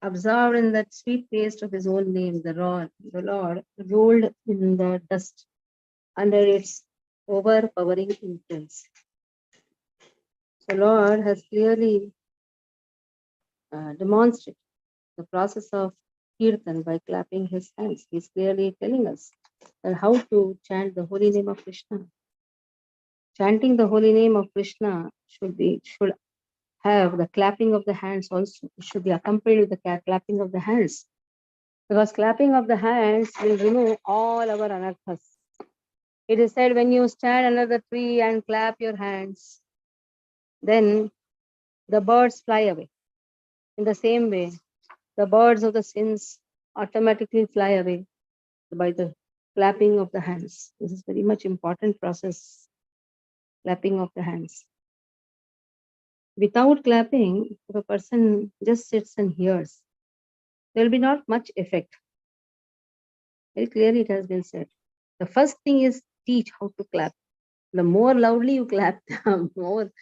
Absorbed in that sweet taste of his own name, the Lord rolled in the dust under its overpowering influence. So Lord has clearly demonstrated the process of kirtan by clapping his hands. He's clearly telling us that how to chant the holy name of Krishna. Chanting the holy name of Krishna should have the clapping of the hands also. It should be accompanied with the clapping of the hands. Because clapping of the hands will remove all our anarthas. It is said when you stand under the tree and clap your hands, then the birds fly away. In the same way, the birds of the sins automatically fly away by the clapping of the hands. This is very much important process, clapping of the hands. Without clapping, if a person just sits and hears, there will be not much effect. Very clearly it has been said. The first thing is teach how to clap. The more loudly you clap, the more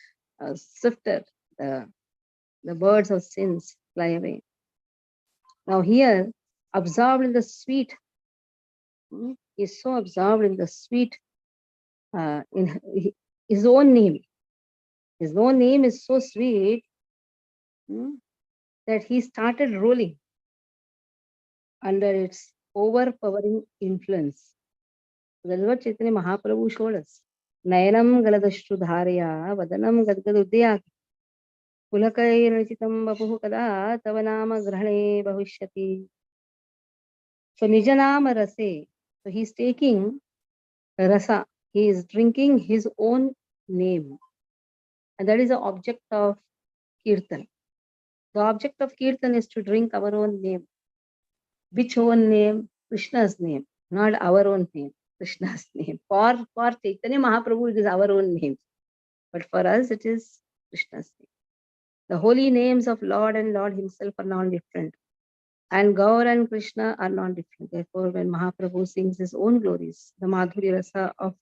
swifter the birds of sins fly away. Now here, absorbed in the sweet, is so absorbed in the sweet, in his own name. His own name is so sweet that he started rolling under its overpowering influence. That's what Chaitanya Mahaprabhu showed us. Nayanam galadashru dharya, vadanam gadgadudya, pulakairchitam vapuhu kada tavanama grahane bhavishyati. So nijanama rase. So he's taking rasa. He is drinking his own name. And that is the object of kirtan. The object of kirtan is to drink our own name. Which own name? Krishna's name, not our own name. Krishna's name. For Chaitanya Mahaprabhu, it is our own name. But for us, it is Krishna's name. The holy names of Lord and Lord himself are non-different. And Gaur and Krishna are non-different. Therefore, when Mahaprabhu sings his own glories, the Madhurya Rasa of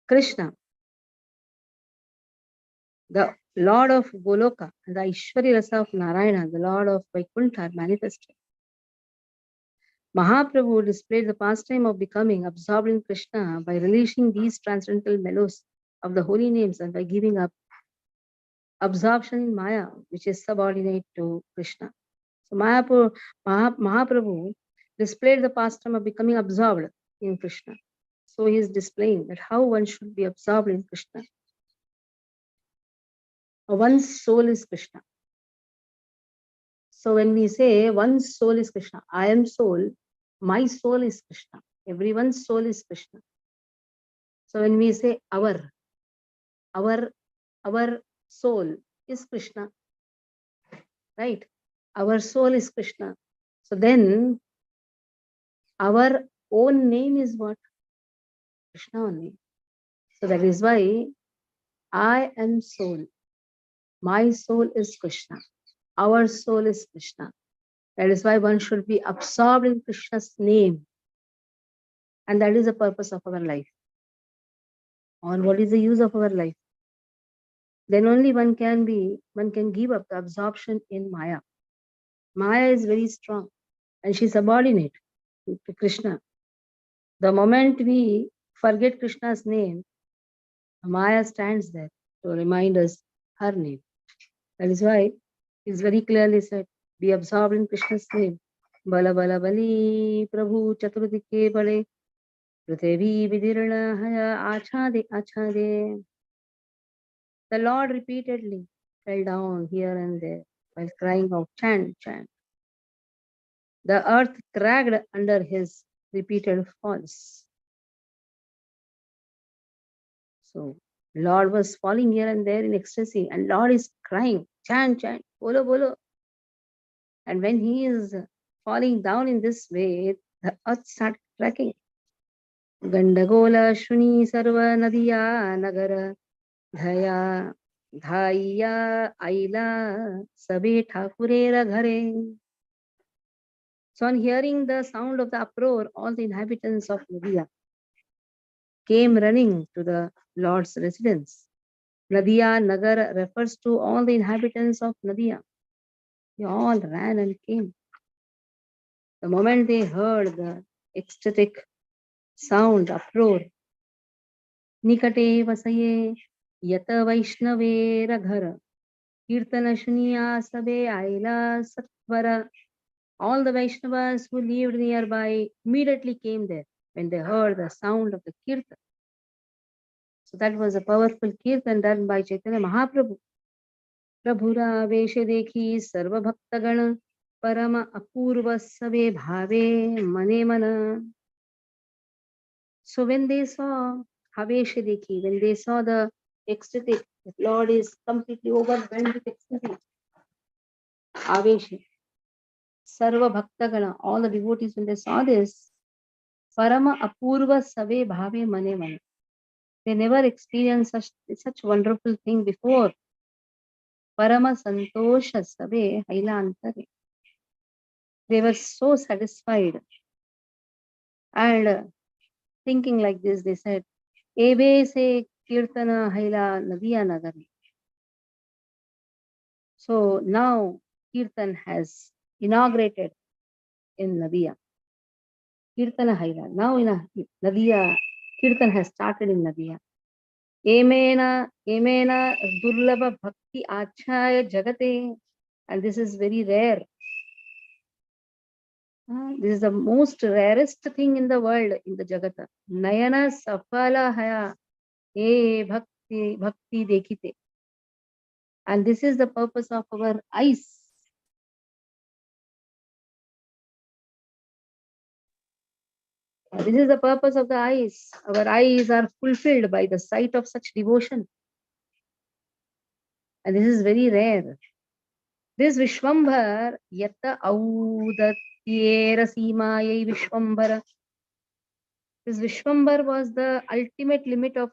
Krishna, the Lord of Goloka, and the Ishwari Rasa of Narayana, the Lord of Vaikuntha, are manifested. Mahaprabhu displayed the pastime of becoming absorbed in Krishna by releasing these transcendental mellows of the holy names and by giving up absorption in Maya, which is subordinate to Krishna. So Mahaprabhu displayed the pastime of becoming absorbed in Krishna. So he is displaying that how one should be absorbed in Krishna. One's soul is Krishna. So when we say one's soul is Krishna, I am soul, my soul is Krishna. Everyone's soul is Krishna. So when we say our soul is Krishna, right? Our soul is Krishna. So then our own name is what? Krishna only. So that is why I am soul. My soul is Krishna. Our soul is Krishna. That is why one should be absorbed in Krishna's name. And that is the purpose of our life. Or what is the use of our life? Then only one can give up the absorption in Maya. Maya is very strong and she is subordinate to Krishna. The moment we forget Krishna's name, Maya stands there to remind us her name. That is why it's very clearly said, be absorbed in Krishna's name. Bala bala bali prabhu chaturudike bale prithvi vidirna haya achade. The Lord repeatedly fell down here and there while crying out, chant, chant. The earth cracked under his repeated falls. So Lord was falling here and there in ecstasy, and Lord is crying, chant, chant, bolo, bolo. And when he is falling down in this way, the earth starts cracking. Gandagola Shuni Sarva Nadiya Nagara Dhaya Dhaiya Aila Sabe Thakurera Ghare. So on hearing the sound of the uproar, all the inhabitants of Nadia came running to the Lord's residence. Nadia Nagar refers to all the inhabitants of Nadia. They all ran and came. The moment they heard the ecstatic sound, uproar, Nikate vasaye yata vaishnavera ghara kirtana shuniya sabe aila satvara. All the Vaishnavas who lived nearby immediately came there when they heard the sound of the kirtan. So that was a powerful kirtan done by Chaitanya Mahaprabhu. Prabhura veshe dekhi sarva bhaktagana parama apurva sabe bhave mane mana. So when they saw Haveshe dekhi, when they saw the ecstatic, the Lord is completely overwhelmed with ecstasy. Aveshe. Sarva bhaktagana, all the devotees, when they saw this, Parama apurva sabe bhave mane mane. They never experienced such wonderful thing before. Parama santosha sabe haila antare. They were so satisfied. And thinking like this, they said, Ebe se kirtana haila nadiya nagari. So now Kirtan has inaugurated in Nadia. Kirtana haila. Now in Nadia, Kirtan has started in Nadia. Emena durlabha bhakti achaya jagate. And this is very rare. This is the most rarest thing in the world, in the Jagata. Nayana safala haya e bhakti dekhite. And this is the purpose of our eyes. This is the purpose of the eyes. Our eyes are fulfilled by the sight of such devotion. And this is very rare. This Vishwambhar, yatta audatyera simayai Vishwambhara. This Vishwambar was the ultimate limit of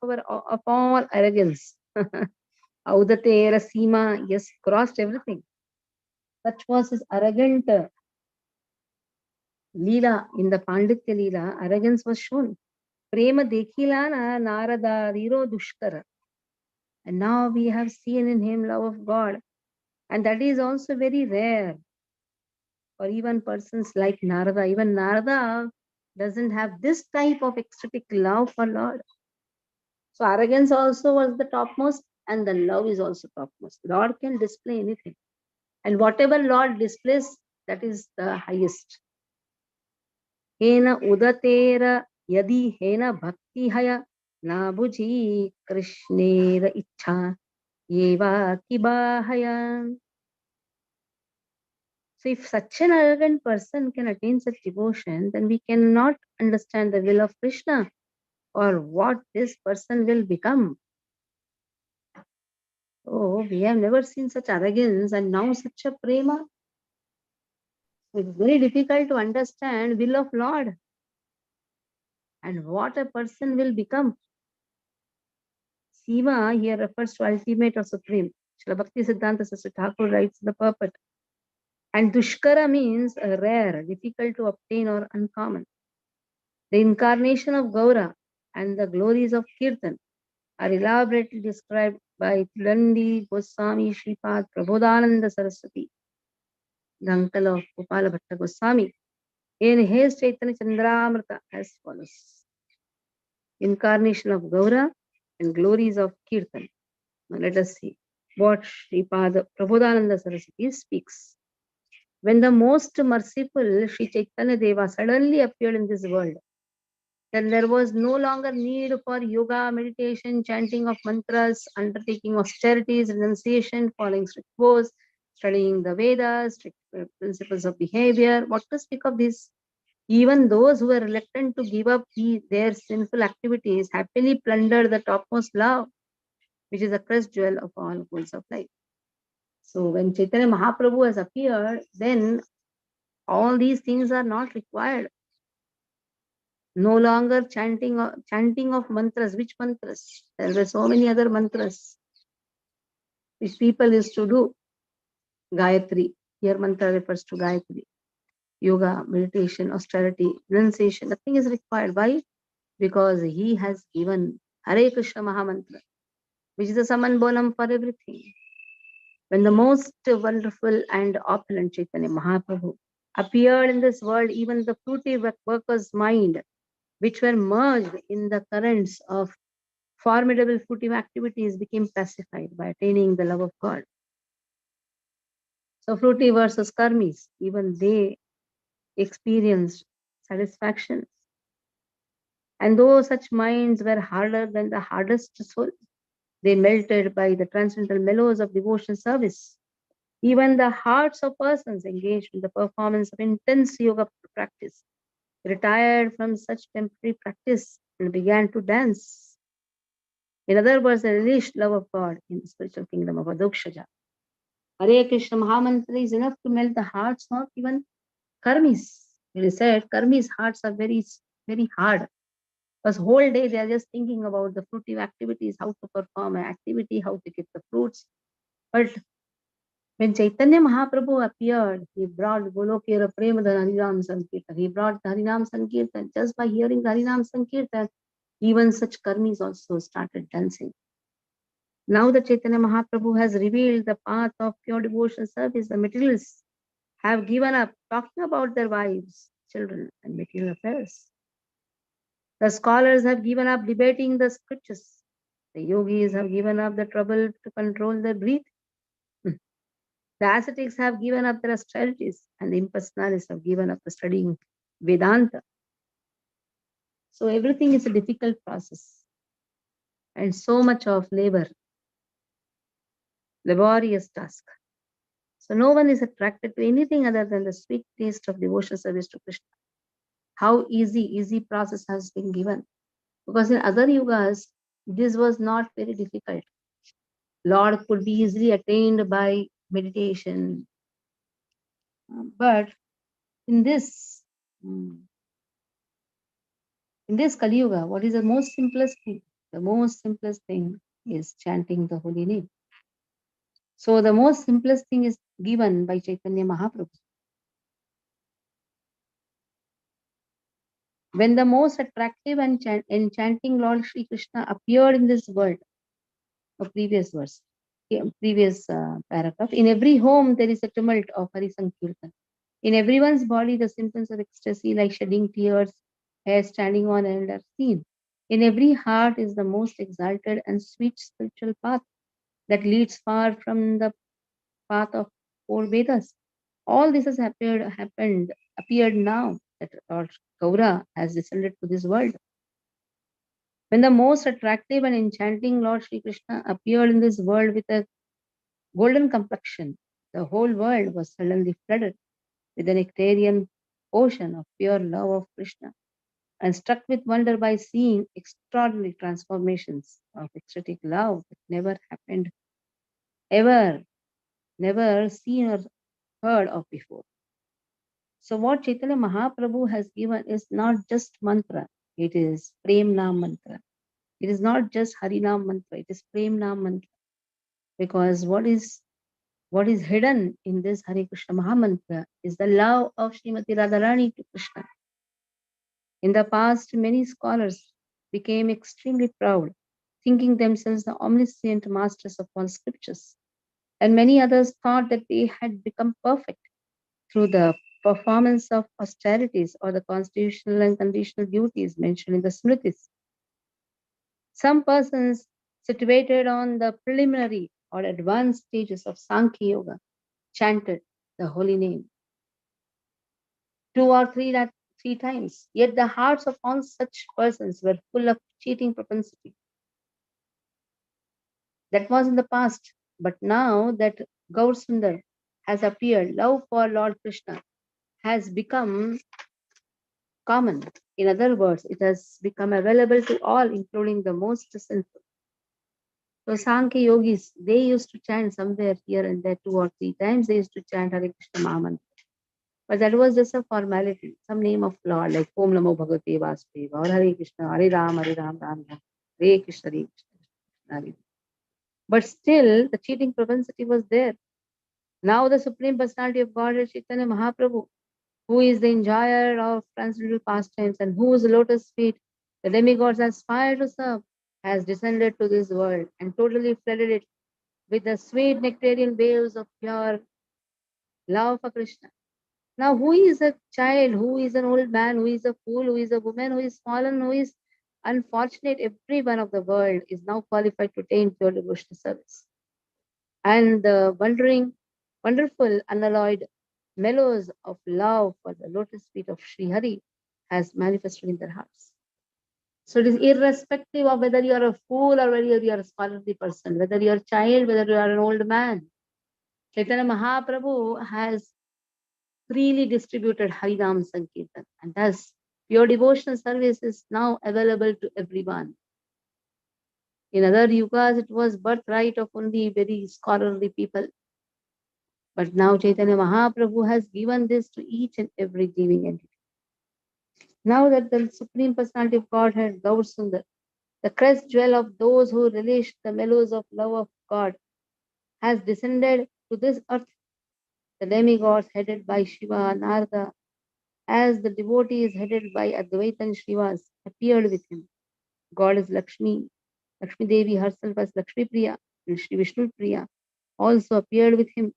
all arrogance. Audatera sima, yes, crossed everything. Such was his arrogant Leela. In the Panditya Leela, arrogance was shown. Prema dekhilana narada riro dushkara. And now we have seen in him love of God. And that is also very rare for even persons like Narada. Even Narada doesn't have this type of ecstatic love for Lord. So arrogance also was the topmost, and the love is also topmost. Lord can display anything. And whatever Lord displays, that is the highest. Hena udatera yadi hena bhakti haya nabuji krishnera ichha eva kibahaya. So if such an arrogant person can attain such devotion, then we cannot understand the will of Krishna or what this person will become. Oh, we have never seen such arrogance and now such a prema. It's very difficult to understand will of Lord and what a person will become. Siva here refers to ultimate or supreme. Srila Bhakti Siddhanta Saraswati Thakur writes the purport. And Dushkara means rare, difficult to obtain or uncommon. The incarnation of Gaura and the glories of Kirtan are elaborately described by Tilandi Goswami Shripad Prabodhananda Saraswati, the uncle of Gopala Bhatta Goswami, in his Chaitanya Chandramrita as follows. Incarnation of Gaura and glories of Kirtan. Now let us see what Shripad Prabodhananda Saraswati speaks. When the most merciful Shri Caitanya Deva suddenly appeared in this world, then there was no longer need for yoga, meditation, chanting of mantras, undertaking austerities, renunciation, following strict vows, studying the Vedas, strict principles of behavior. What to speak of this? Even those who were reluctant to give up their sinful activities happily plundered the topmost love, which is the crest jewel of all goals of life. So when Chaitanya Mahaprabhu has appeared, then all these things are not required. No longer chanting of mantras. Which mantras? There were so many other mantras which people used to do. Gayatri. Here mantra refers to Gayatri. Yoga, meditation, austerity, renunciation. Nothing is required. Why? because he has given Hare Krishna Mahamantra, which is the summon bonum for everything. When the most wonderful and opulent Chaitanya Mahaprabhu appeared in this world, even the fruity worker's mind, which were merged in the currents of formidable fruitive activities, became pacified by attaining the love of God. So fruity versus karmis, even they experienced satisfaction. And though such minds were harder than the hardest soul, they melted by the transcendental mellows of devotion service. Even the hearts of persons engaged in the performance of intense yoga practice retired from such temporary practice and began to dance. In other words, the relished love of God in the spiritual kingdom of Adokshaja. Hare Krishna Mahamantra is enough to melt the hearts of even karmis. It is said karmis' hearts are very, very hard. Because whole day they are just thinking about the fruitive activities, how to perform an activity, how to get the fruits. But when Chaitanya Mahaprabhu appeared, he brought Golokera Premadhan Harinam Sankirtan. He brought the Harinam Sankirtan. Just by hearing the Harinam Sankirtan, even such karmis also started dancing. Now that Chaitanya Mahaprabhu has revealed the path of pure devotion service, the materialists have given up talking about their wives, children, and material affairs. The scholars have given up debating the scriptures. The yogis have given up the trouble to control their breath. The ascetics have given up their strategies, and the impersonalists have given up the studying Vedanta. So everything is a difficult process and so much of laborious task. So no one is attracted to anything other than the sweet taste of devotional service to Krishna. How easy process has been given. Because in other yugas, this was not very difficult. Lord could be easily attained by meditation. But in this Kali Yuga, what is the most simplest thing? The most simplest thing is chanting the holy name. So the most simplest thing is given by Chaitanya Mahaprabhu. When the most attractive and enchanting Lord Shri Krishna appeared in this world, a previous verse, previous paragraph, in every home there is a tumult of Hari Sankirtan. In everyone's body, the symptoms of ecstasy like shedding tears, hair standing on end are seen. In every heart is the most exalted and sweet spiritual path that leads far from the path of four Vedas. All this has appeared now that Lord Gaura has descended to this world. When the most attractive and enchanting Lord Sri Krishna appeared in this world with a golden complexion, the whole world was suddenly flooded with a nectarian ocean of pure love of Krishna, and struck with wonder by seeing extraordinary transformations of ecstatic love that never happened, ever, never seen or heard of before. So what Chaitanya Mahaprabhu has given is not just mantra, it is Prem Nam mantra. It is not just Harinam mantra, it is Prem Nam mantra. Because what is hidden in this Hare Krishna Mahamantra is the love of Srimati Radharani to Krishna. In the past, many scholars became extremely proud, thinking themselves the omniscient masters of all scriptures. And many others thought that they had become perfect through the performance of austerities or the constitutional and conditional duties mentioned in the Smritis. Some persons situated on the preliminary or advanced stages of Sankhya Yoga chanted the holy name 2 or 3 times. Yet the hearts of all such persons were full of cheating propensity. That was in the past. But now that Gaur Sundar has appeared, love for Lord Krishna has become common. In other words, it has become available to all, including the most sinful. So Sankhya yogis, they used to chant somewhere here and there 2 or 3 times. They used to chant Hare Krishna Mahamantra. But that was just a formality, some name of Lord, like Om Namo Bhagavate Vasudeva or Hare Krishna, Hare Ram, Ram Ram, Hare Krishna, Hare Krishna, Hare. But still, the cheating propensity was there. Now the Supreme Personality of Godhead, Chaitanya Mahaprabhu, who is the enjoyer of transcendental pastimes and whose lotus feet The demigods aspire to serve, has descended to this world and totally flooded it with the sweet nectarian waves of pure love for Krishna. Now, who is a child? Who is an old man? Who is a fool? Who is a woman? Who is fallen? Who is unfortunate? Everyone of the world is now qualified to attain pure devotional service. And the wonderful, unalloyed mellows of love for the lotus feet of Sri Hari has manifested in their hearts. So it is irrespective of whether you are a fool or whether you are a scholarly person, whether you are a child, whether you are an old man. Chaitanya Mahaprabhu has freely distributed Harinam Sankirtan, and thus pure devotional service is now available to everyone. In other yugas, it was birthright of only very scholarly people. But now Chaitanya Mahaprabhu has given this to each and every living entity. Now that the Supreme Personality of Godhead, Gaur Sundar, the crest jewel of those who relish the mellows of love of God, has descended to this earth, the demigods headed by Shiva, Narada, as the devotees headed by Advaita and Srivas appeared with him. God is Lakshmi. Lakshmi Devi herself as Lakshmi Priya and Shri Vishnu Priya also appeared with him.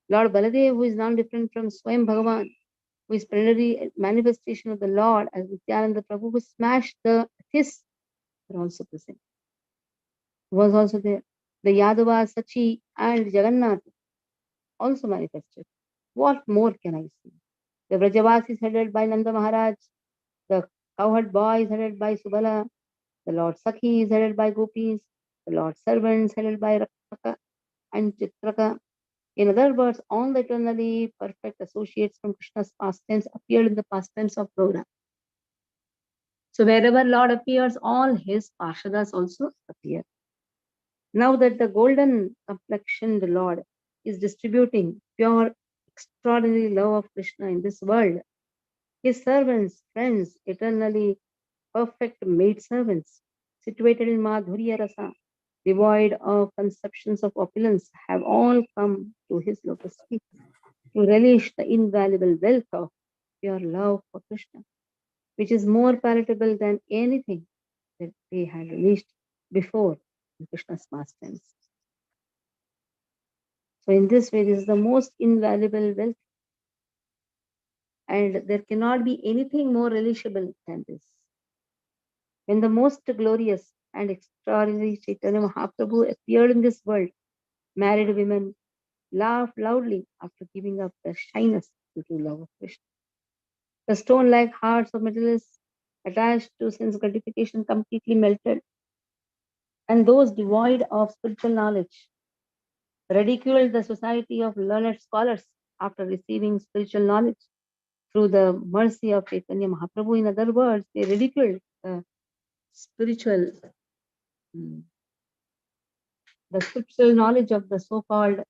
Lord Baladev, who is non different from Swayam Bhagavan, who is plenary manifestation of the Lord as Nityananda Prabhu, who smashed the atheists, were also present. Was also there. The Yadava, Sachi, and Jagannath also manifested. What more can I say? The Vrajavasis headed by Nanda Maharaj, the cowherd boys headed by Subala, the Lord Sakhi is headed by Gopis, the Lord servants headed by Rakshaka and Chitraka. In other words, all the eternally perfect associates from Krishna's past tense appeared in the past tense of Gaura. So wherever Lord appears, all his Parshadas also appear. Now that the golden complexioned Lord is distributing pure, extraordinary love of Krishna in this world, his servants, friends, eternally perfect maid servants, situated in Madhurya Rasa, devoid of conceptions of opulence, have all come to his lotus feet to relish the invaluable wealth of pure love for Krishna, which is more palatable than anything that they had relished before in Krishna's pastimes. So, in this way, this is the most invaluable wealth, and there cannot be anything more relishable than this. When the most glorious and extraordinary Chaitanya Mahaprabhu appeared in this world, married women laughed loudly after giving up their shyness due to love of Krishna. The stone-like hearts of materialists attached to sense gratification completely melted, and those devoid of spiritual knowledge ridiculed the society of learned scholars after receiving spiritual knowledge through the mercy of Chaitanya Mahaprabhu. In other words, they ridiculed the spiritual the scriptural knowledge of the so-called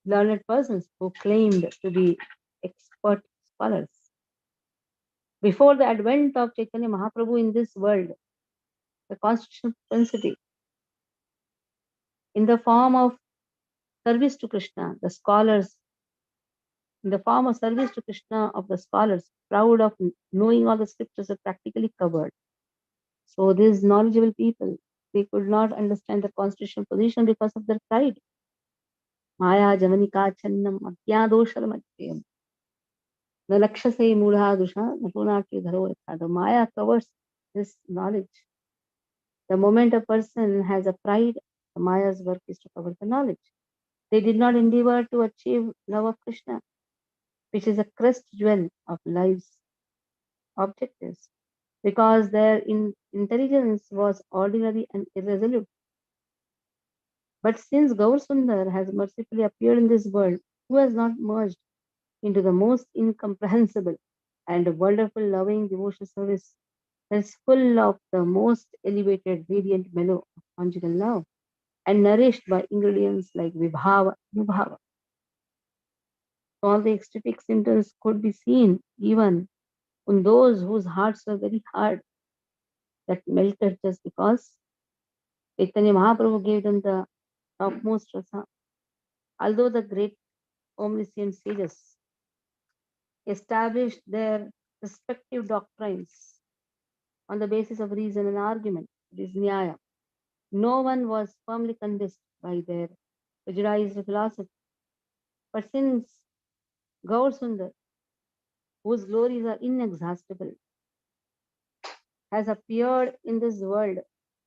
learned persons who claimed to be expert scholars. Before the advent of Chaitanya Mahaprabhu in this world, the constitutional propensity in the form of service to Krishna, the scholars, in the form of service to Krishna of the scholars, proud of knowing all the scriptures, are practically covered. So these knowledgeable people, they could not understand the constitutional position because of their pride. Maya Jamanika Channam Atyadosharam Atyam. The Lakshase Mudha Dusha Napunaki Dharo. The Maya covers this knowledge. The moment a person has a pride, the Maya's work is to cover the knowledge. They did not endeavor to achieve love of Krishna, which is a crest jewel of life's objectives, because their intelligence was ordinary and irresolute. But since Gaur Sundar has mercifully appeared in this world, who has not merged into the most incomprehensible and wonderful loving devotional service that is full of the most elevated, radiant mellow of conjugal love and nourished by ingredients like vibhava, nubhava. All the ecstatic symptoms could be seen even in those whose hearts were very hard, that melted just because Chaitanya Mahaprabhu gave them the topmost rasa. Although the great omniscient sages established their respective doctrines on the basis of reason and argument. It is Nyaya. No one was firmly convinced by their prejudiced philosophy. But since Gaur Sundar, whose glories are inexhaustible, has appeared in this world,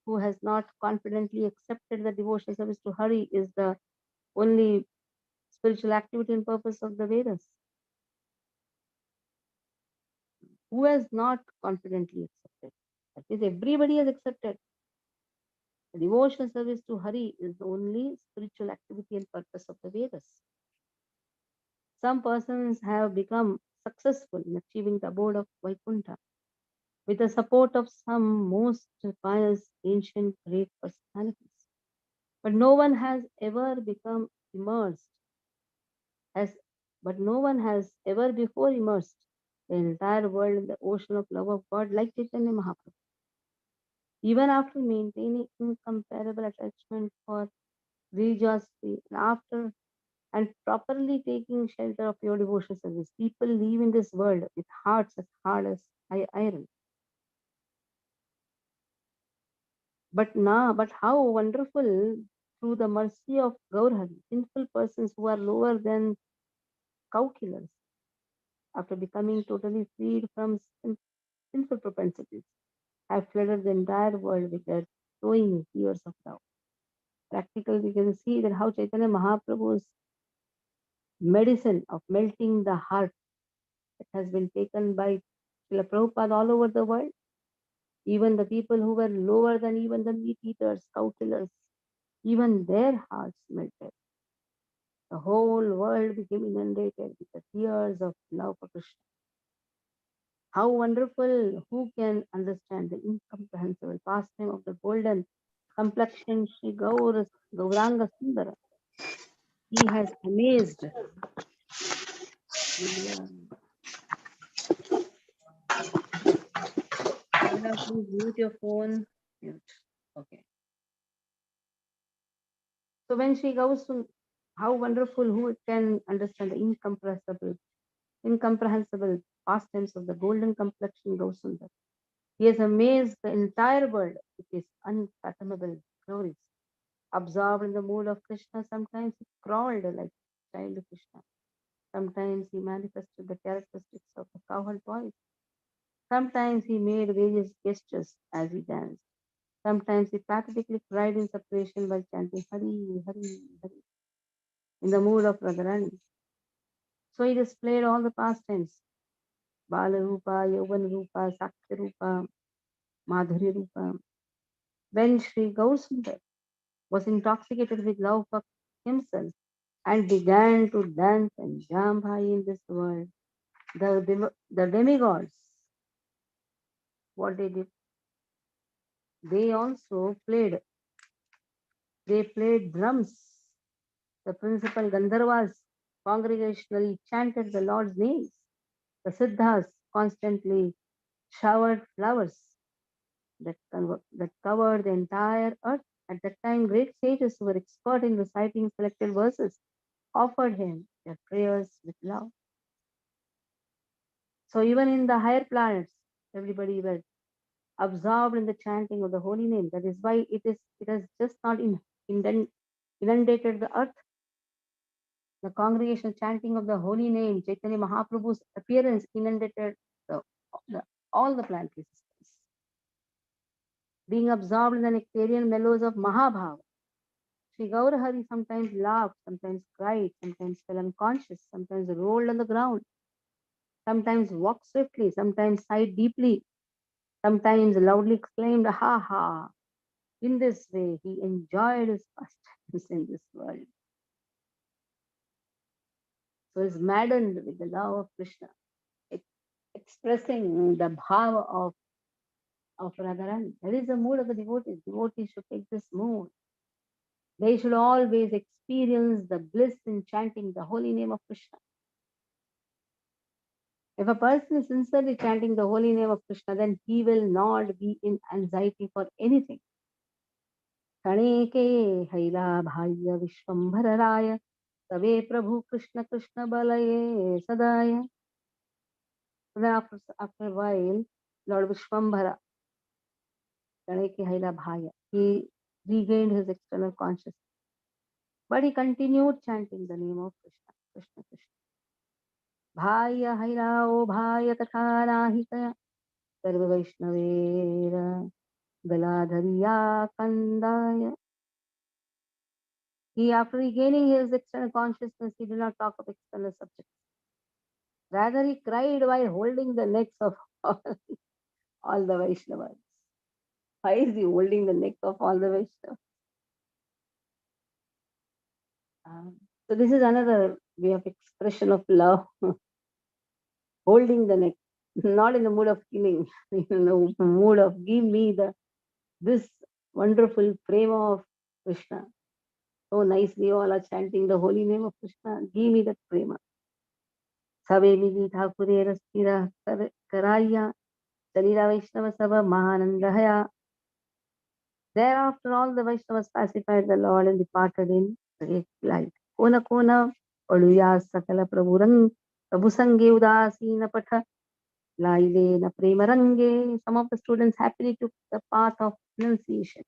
who has not confidently accepted the devotional service to Hari is the only spiritual activity and purpose of the Vedas. Who has not confidently accepted? That means everybody has accepted. The devotional service to Hari is the only spiritual activity and purpose of the Vedas. Some persons have become successful in achieving the abode of Vaikuntha with the support of some most pious, ancient, great personalities. But no one has ever become immersed, has, but no one has ever before immersed the entire world in the ocean of love of God like Chaitanya Mahaprabhu. Even after maintaining incomparable attachment for religiosity and properly taking shelter of your devotional service, people live in this world with hearts as hard as iron. But how wonderful through the mercy of Gaurhari, sinful persons who are lower than cow killers, after becoming totally freed from sinful propensities, have flooded the entire world with their flowing tears of love. Practically, we can see that how Chaitanya Mahaprabhu's medicine of melting the heart that has been taken by Srila Prabhupada all over the world, even the people who were lower than even the meat eaters, cow killers, even their hearts melted. The whole world became inundated with the tears of love for Krishna. How wonderful! Who can understand the incomprehensible pastime of the golden complexioned Sri Gauranga Sundara? He has amazed. Leela, please mute your phone. Mute. Okay. So when Sri Gausundara, how wonderful! Who can understand the incomprehensible pastimes of the golden complexion Gausundara? He has amazed the entire world with his unfathomable glories. Absorbed in the mood of Krishna, sometimes he crawled like child Krishna. Sometimes he manifested the characteristics of the cowherd boys. Sometimes he made various gestures as he danced. Sometimes he pathetically cried in separation while chanting Hari, Hari, Hari in the mood of Radharani. So he displayed all the pastimes Bala Rupa, Yauvan Rupa, Sakya Rupa, Madhuri Rupa. When Sri Gausundar was intoxicated with love for himself and began to dance and jump high in this world, the demigods, what they did, they also played. They played drums. The principal Gandharvas congregationally chanted the Lord's names. The Siddhas constantly showered flowers that covered the entire earth. At that time, great sages who were expert in reciting selected verses offered him their prayers with love. So even in the higher planets, everybody was absorbed in the chanting of the holy name. That is why it has just not inundated the earth. The congregational chanting of the holy name, Chaitanya Mahaprabhu's appearance inundated the, the, all the planetary systems. Being absorbed in the nectarian mellows of Mahabhava, Sri Gaurahari sometimes laughed, sometimes cried, sometimes fell unconscious, sometimes rolled on the ground, sometimes walked swiftly, sometimes sighed deeply, sometimes loudly exclaimed, ha ha. In this way, he enjoyed his pastimes in this world. So he's maddened with the love of Krishna, expressing the bhava of Radharani. That is the mood of the devotees. Devotees should take this mood. They should always experience the bliss in chanting the holy name of Krishna. If a person is sincerely chanting the holy name of Krishna, then he will not be in anxiety for anything. Kaneke haila bhaya vishwambhararaya Tave Prabhu Krishna Krishna Balaye Sadaya. Then after a while, Lord Vishwambhara He regained his external consciousness. But he continued chanting the name of Krishna, Krishna, Krishna. Bhaya Haira O Bhaya Katharahita Sarva Vaishnavera Galadhariya Kandaya. He, after regaining his external consciousness, he did not talk of external subjects. Rather, he cried while holding the necks of all the Vaishnavas. Why is he holding the neck of all the Vaishnavas? So this is another way of expression of love. Holding the neck, not in the mood of killing, in the mood of give me this wonderful prema of Krishna. So nicely all are chanting the holy name of Krishna. Give me that prema. Savemidi Thakure Rastira Karaya Sharira Vaishnava Sava Mahanandahaya. Thereafter all the Vaishnavas pacified the Lord and departed in great light. Kona Kona Paluya Sakala Prabhurang Prabhusange Udasina Patha Lailena Premarange. Some of the students happily took the path of renunciation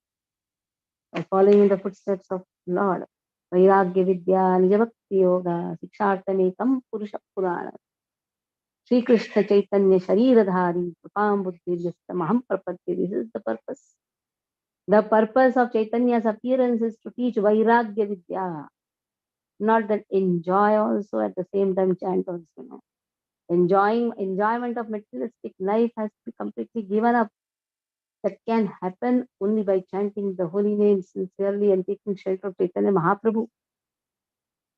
by following in the footsteps of Lord. Vairagya Vidya Nijabhakti Yoga Sikshartamekam Purusha Purana. Shri Krishna Chaitanya Shariradhari Kripam Buddhi Maham Prapatti. This is the purpose. The purpose of Chaitanya's appearance is to teach Vairagya Vidya, not that enjoy also at the same time chant also. No. Enjoyment of materialistic life has to be completely given up. That can happen only by chanting the holy name sincerely and taking shelter of Chaitanya Mahaprabhu.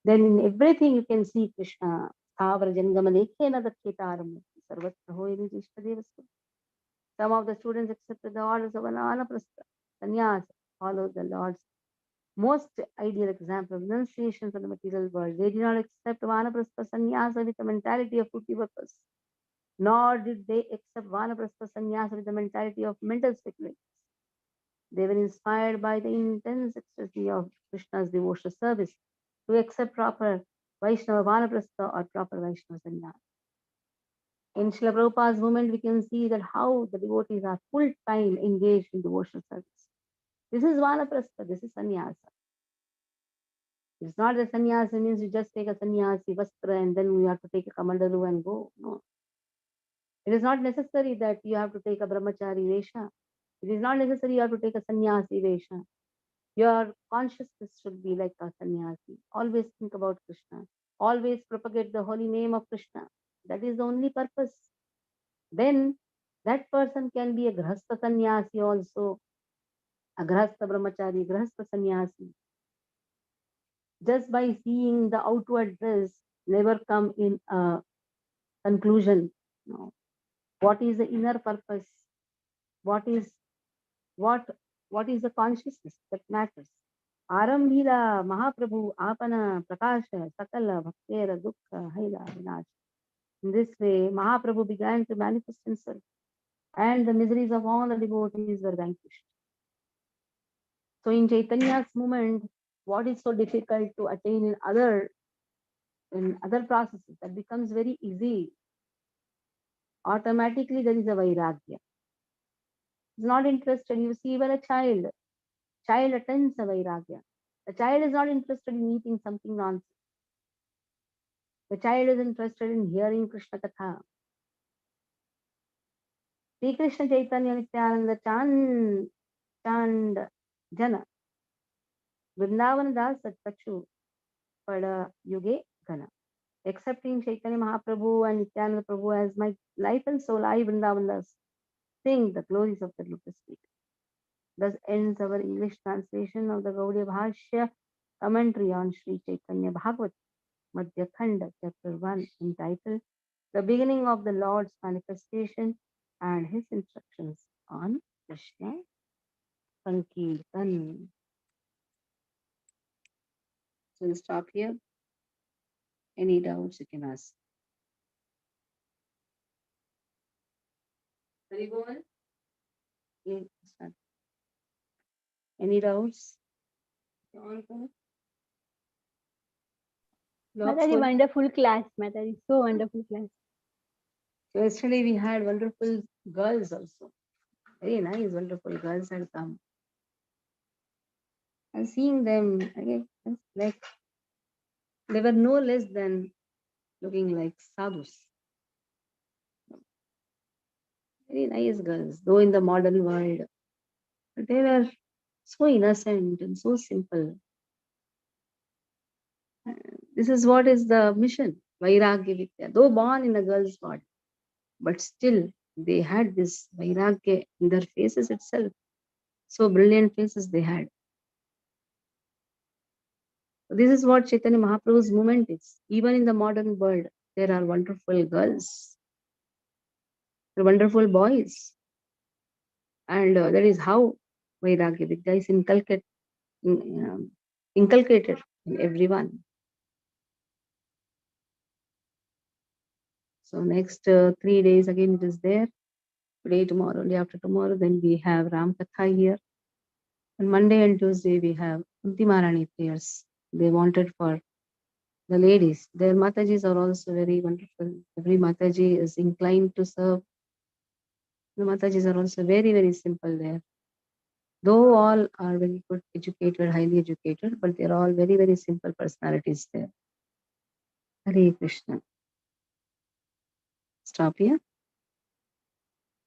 Then in everything you can see Krishna. Some of the students accepted the orders of Vanaprastha, sannyas, followed the Lord's most ideal example of renunciation from the material world. They did not accept Vanaprastha sannyasa with the mentality of fruity workers, nor did they accept Vanaprastha sannyasa with the mentality of mental speculators. They were inspired by the intense ecstasy of Krishna's devotional service to accept proper Vaishnava Vanaprastha or proper Vaishnava sannyasa. In Srila Prabhupada's movement, we can see that how the devotees are full-time engaged in devotional service. This is Vanaprastha, this is sannyasa. It's not that sannyasa means you just take a sannyasi vastra and then you have to take a kamandalu and go. No. It is not necessary that you have to take a brahmachari vesha. It is not necessary you have to take a sannyasi vesha. Your consciousness should be like a sannyasi. Always think about Krishna. Always propagate the holy name of Krishna. That is the only purpose. Then that person can be a grahastha sannyasi also. A grahastha brahmachari, grahastha sannyasi. Just by seeing the outward dress, never come in a conclusion. No. What is the inner purpose? What is the consciousness that matters? Arambhila Mahaprabhu Apana Prakasha Sakala Bhaktera Dukkha Haila Vinash. In this way, Mahaprabhu began to manifest himself, and the miseries of all the devotees were vanquished. So in Chaitanya's movement, what is so difficult to attain in other processes, that becomes very easy. Automatically there is a vairagya. Is not interested. You see, even a child attends a vairagya. The child is not interested in eating something nonsense. The child is interested in hearing Krishna Katha. Sri Krishna Chaitanya Nityananda Chand Jana Vrindavan Das Satpachu Pada Yuge Gana. Accepting Chaitanya Mahaprabhu and Nityananda Prabhu as my life and soul, I Vrindavan Das sing the glories of the lotus feet. Thus ends our English translation of the Gaudiya Bhashya commentary on Shri Caitanya Bhagavata Madhya Khanda, chapter 1, entitled The Beginning of the Lord's Manifestation and His Instructions on Krishna Sankirtan. So we'll stop here. Any doubts you can ask. Very good. Any doubts? Mataji, wonderful class. Mataji, so wonderful class. So yesterday we had wonderful girls also. Very nice, wonderful girls had come. And seeing them, again, it's like they were no less than looking like sadhus. Very nice girls, though in the modern world, but they were so innocent and so simple. This is what is the mission, Vairagya Vidya. Though born in a girl's body, but still they had this Vairagya in their faces itself. So brilliant faces they had. So this is what Chaitanya Mahaprabhu's movement is. Even in the modern world, there are wonderful girls, there are wonderful boys, and that is how Vairagya Vidya is inculcated in everyone. So next 3 days again it is there. Today, tomorrow, day after tomorrow, then we have Ram Katha here. On Monday and Tuesday we have Kunti Maharani prayers. They wanted for the ladies. Their Matajis are also very wonderful. Every Mataji is inclined to serve. The Matajis are also very, very simple there. Though all are very good, educated, highly educated, but they're all very, very simple personalities there. Hare Krishna. Stop here.